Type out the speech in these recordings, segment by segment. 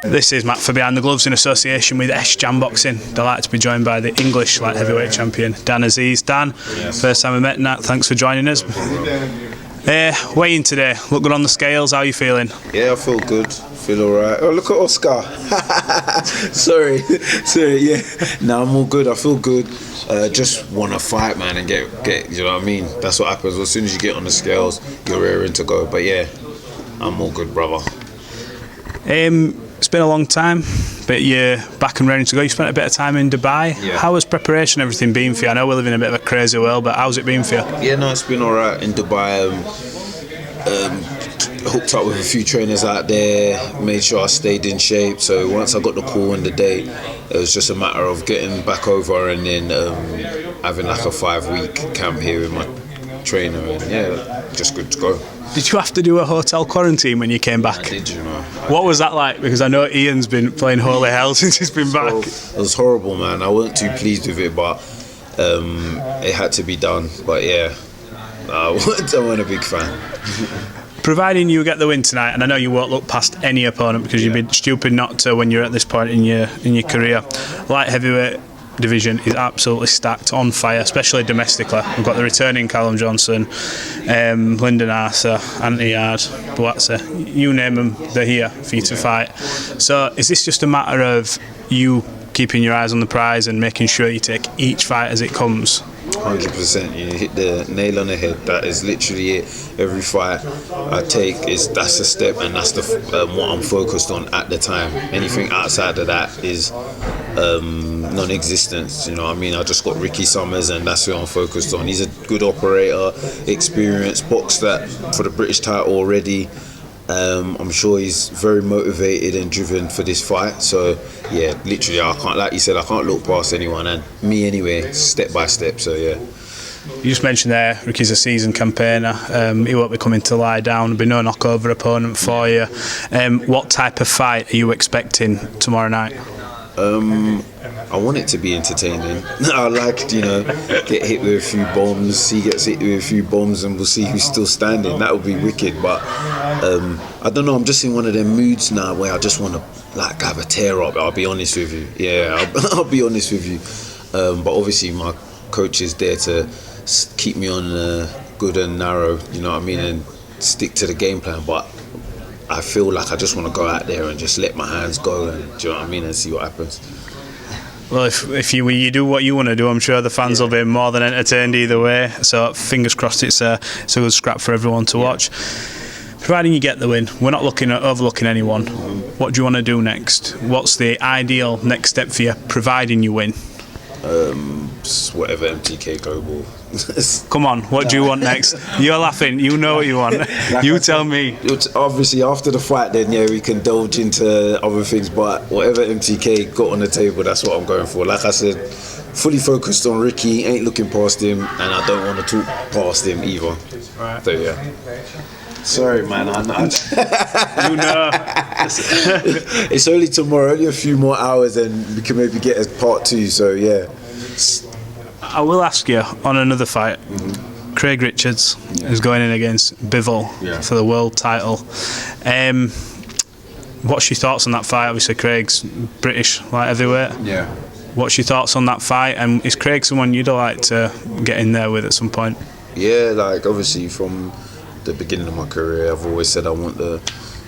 This is Matt for Behind the Gloves in association with Jam Boxing. Delighted to be joined by the English light heavyweight champion, Dan Azeez. Dan, first time we met, Nat, thanks for joining us. Weighing today, look good on the scales, how are you feeling? Yeah, I feel good, feel alright. Oh, look at Oscar. sorry, yeah. No, I'm all good, I feel good. Just want to fight, man, and get, you know what I mean? That's what happens. As soon as you get on the scales, you're raring to go. But yeah, I'm all good, brother. It's been a long time, but you're back and ready to go. You spent a bit of time in Dubai. Yeah. How has preparation, everything been for you? I know we live in a bit of a crazy world, but how's it been for you? Yeah, no, it's been alright in Dubai. Hooked up with a few trainers out there, made sure I stayed in shape. So once I got the call and the date, it was just a matter of getting back over and then having like a 5-week camp here with my trainer, and yeah, just good to go. Did you have to do a hotel quarantine when you came back? I did, you know. What was that like? Because I know Ian's been playing holy hell since he's been back. It was horrible, man. I wasn't too pleased with it, but it had to be done. But yeah, I wasn't a big fan. Providing you get the win tonight, and I know you won't look past any opponent because you'd be stupid not to when you're at this point in your career. Light heavyweight division is absolutely stacked, on fire, especially domestically. We've got the returning Callum Johnson, Lyndon Arthur, Anthony Yard, Buatsa, you name them, they're here for you to fight. So is this just a matter of you keeping your eyes on the prize and making sure you take each fight as it comes? 100%, you hit the nail on the head. That is literally it. Every fight I take that's a step, and that's what I'm focused on at the time. Anything outside of that is non-existent. You know what I mean? I just got Ricky Summers, and that's who I'm focused on. He's a good operator, experienced, boxed that for the British title already. I'm sure he's very motivated and driven for this fight. So yeah, literally, I can't, like you said, I can't look past anyone, and me anyway, step by step. So yeah. You just mentioned there, Ricky's a seasoned campaigner. He won't be coming to lie down. There'll be no knockover opponent for you. What type of fight are you expecting tomorrow night? I want it to be entertaining. I like, you know, get hit with a few bombs, he gets hit with a few bombs, and we'll see who's still standing. That would be wicked. But I don't know, I'm just in one of them moods now where I just want to like have a tear up. I'll be honest with you. Yeah, I'll be honest with you. But obviously my coach is there to keep me on good and narrow, you know what I mean, and stick to the game plan. But I feel like I just want to go out there and just let my hands go, and do you know what I mean, and see what happens. Well, if you do what you want to do, I'm sure the fans will be more than entertained either way. So fingers crossed, it's a good scrap for everyone to watch. Providing you get the win, we're not looking at overlooking anyone. What do you want to do next? What's the ideal next step for you, providing you win? Whatever MTK Global. Come on, what do you want next? You're laughing, you know what you want. You tell me. Obviously after the fight then, yeah, we can indulge into other things, but whatever MTK got on the table, that's what I'm going for. Like I said, fully focused on Ricky, ain't looking past him, and I don't want to talk past him either. Right. So yeah. Sorry, man. You know. It's only tomorrow, only a few more hours, and we can maybe get a part 2. So yeah. I will ask you on another fight. Craig Richards is going in against Bivol for the world title. What's your thoughts on that fight? Obviously, Craig's British light heavyweight. Yeah. What's your thoughts on that fight? And is Craig someone you'd like to get in there with at some point? Yeah, like obviously from the beginning of my career, I've always said I want the,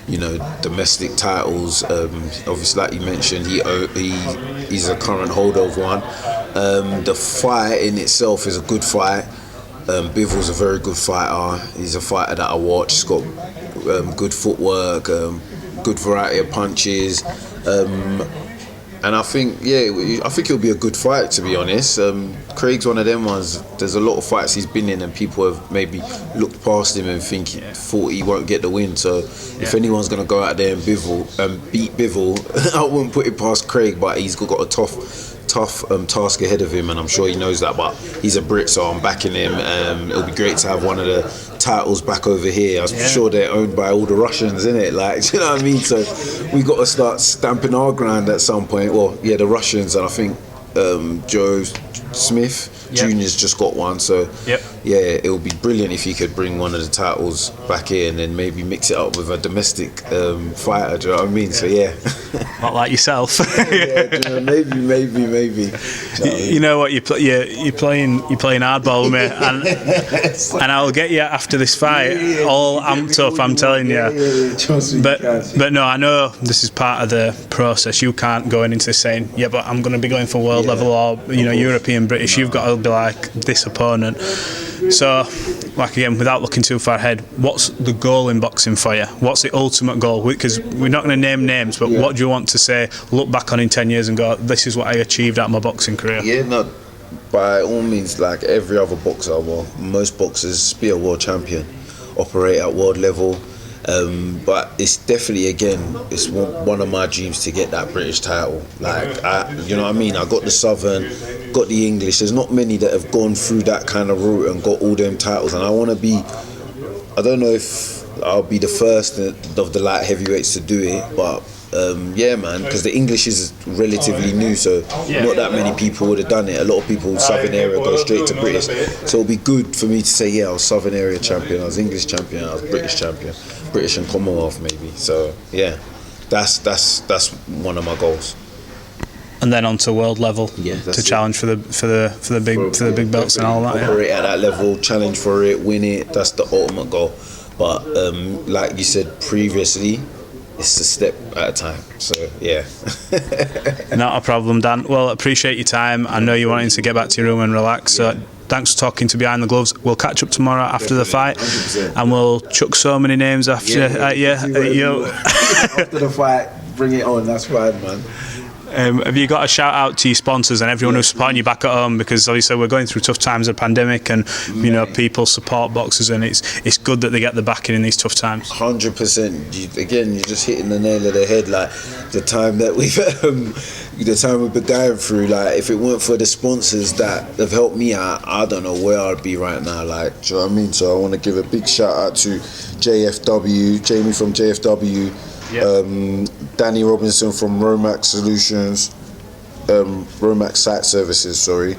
you know, domestic titles. Obviously, like you mentioned, he's a current holder of one. The fight in itself is a good fight. Bivol's a very good fighter. He's a fighter that I watch. He's got good footwork, good variety of punches. And I think, I think it'll be a good fight, to be honest. Craig's one of them ones. There's a lot of fights he's been in, and people have maybe looked past him and thought he won't get the win. So if anyone's going to go out there and beat Bivol, I wouldn't put it past Craig. But he's got a tough task ahead of him, and I'm sure he knows that. But he's a Brit, so I'm backing him. It'll be great to have one of the titles back over here. I'm sure they're owned by all the Russians, innit? Like, you know what I mean? So we got to start stamping our ground at some point. Well, yeah, the Russians, and I think Joe Smith Jr.'s just got one. So yeah, it would be brilliant if he could bring one of the titles back here and then maybe mix it up with a domestic fighter. Do you know what I mean? So yeah, Not like yourself. yeah, do you know, maybe. You know what? You're playing hardball with me, and I'll get you after this fight, all amped up. I'm telling you. Trust me, But no, I know this is part of the process. You can't go into this saying, yeah, but I'm going to be going for world level or European, British. You've got to be like this opponent. So, like again, without looking too far ahead, what's the goal in boxing for you? What's the ultimate goal? Because we're not going to name names, but what do you want to say? Look back on in 10 years and go, this is what I achieved out of my boxing career. Yeah, no, by all means, like every other boxer, well, most boxers, be a world champion, operate at world level. But it's definitely, again, it's one of my dreams to get that British title. Like, you know what I mean? I got the Southern, got the English. There's not many that have gone through that kind of route and got all them titles. And I want to be, I don't know if I'll be the first of the light heavyweights to do it, but yeah, man, because the English is relatively new, so not that many people would have done it. A lot of people Southern area go straight to British, so it'll be good for me to say, yeah, I was Southern area champion, I was English champion, I was British champion, British and Commonwealth maybe. So yeah, that's one of my goals. And then onto world level to challenge for the big belts and all that. Operate at that level, challenge for it, win it. That's the ultimate goal. But like you said previously, it's a step at a time. So yeah. Not a problem, Dan. Well, appreciate your time. I know you're wanting to get back to your room and relax. So thanks for talking to Behind the Gloves. We'll catch up tomorrow after the fight, 100%. And we'll chuck so many names after at you. After the fight, bring it on. That's fine, man. Have you got a shout out to your sponsors and everyone who's supporting you back at home? Because obviously we're going through tough times of pandemic, and people support boxers, and it's good that they get the backing in these tough times. 100%. Again, you're just hitting the nail of the head. Like the time that we've been going through. Like if it weren't for the sponsors that have helped me out, I don't know where I'd be right now. Like, do you know what I mean? So I want to give a big shout out to JFW, Jamie from JFW. Danny Robinson from Romax Solutions, Romax Site Services, sorry.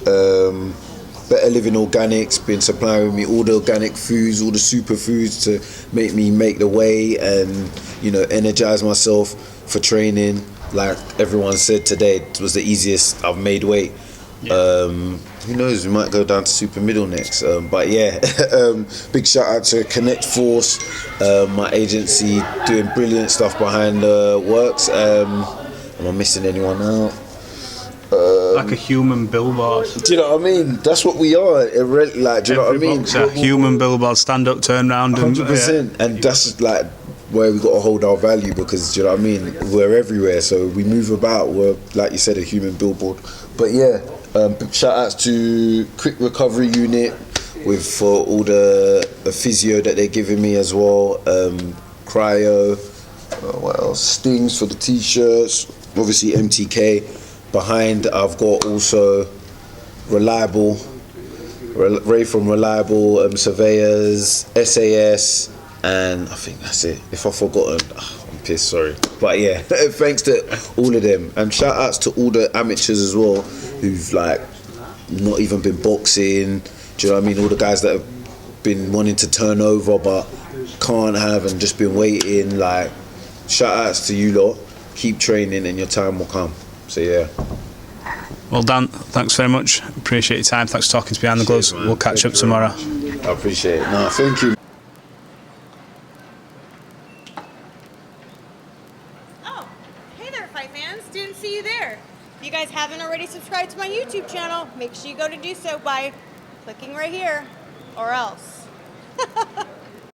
Better Living Organics, been supplying with me all the organic foods, all the superfoods to make me make the weight and energize myself for training. Like everyone said today, it was the easiest I've made weight. Who knows, we might go down to super middle next, but yeah. Big shout out to Connect Force, my agency, doing brilliant stuff behind the works. Am I missing anyone out? Like a human billboard. Do you know what I mean? That's what we are. Like, do you know what I mean? Boxer, human billboard, stand up, turn round, 100%. And that's like where we got to hold our value, because do you know what I mean? We're everywhere, so we move about. We're, like you said, a human billboard. But yeah. Big shout outs to Quick Recovery Unit for all the physio that they're giving me as well. Cryo, what else? Stings for the t-shirts. Obviously MTK. Behind I've got also Ray from Reliable Surveyors, SAS, and I think that's it. If I've forgotten, I'm pissed, sorry. But yeah, thanks to all of them. And shout outs to all the amateurs as well, who've like not even been boxing. Do you know what I mean? All the guys that have been wanting to turn over but can't have, and just been waiting. Like, shout outs to you lot. Keep training and your time will come. So yeah. Well, Dan, thanks very much. Appreciate your time. Thanks for talking to Behind the Gloves. Man. We'll catch up tomorrow. I appreciate it. No, thank you. Oh, hey there, fight fans. Didn't see you there. If you guys haven't already subscribed to my YouTube channel, make sure you go to do so by clicking right here, or else.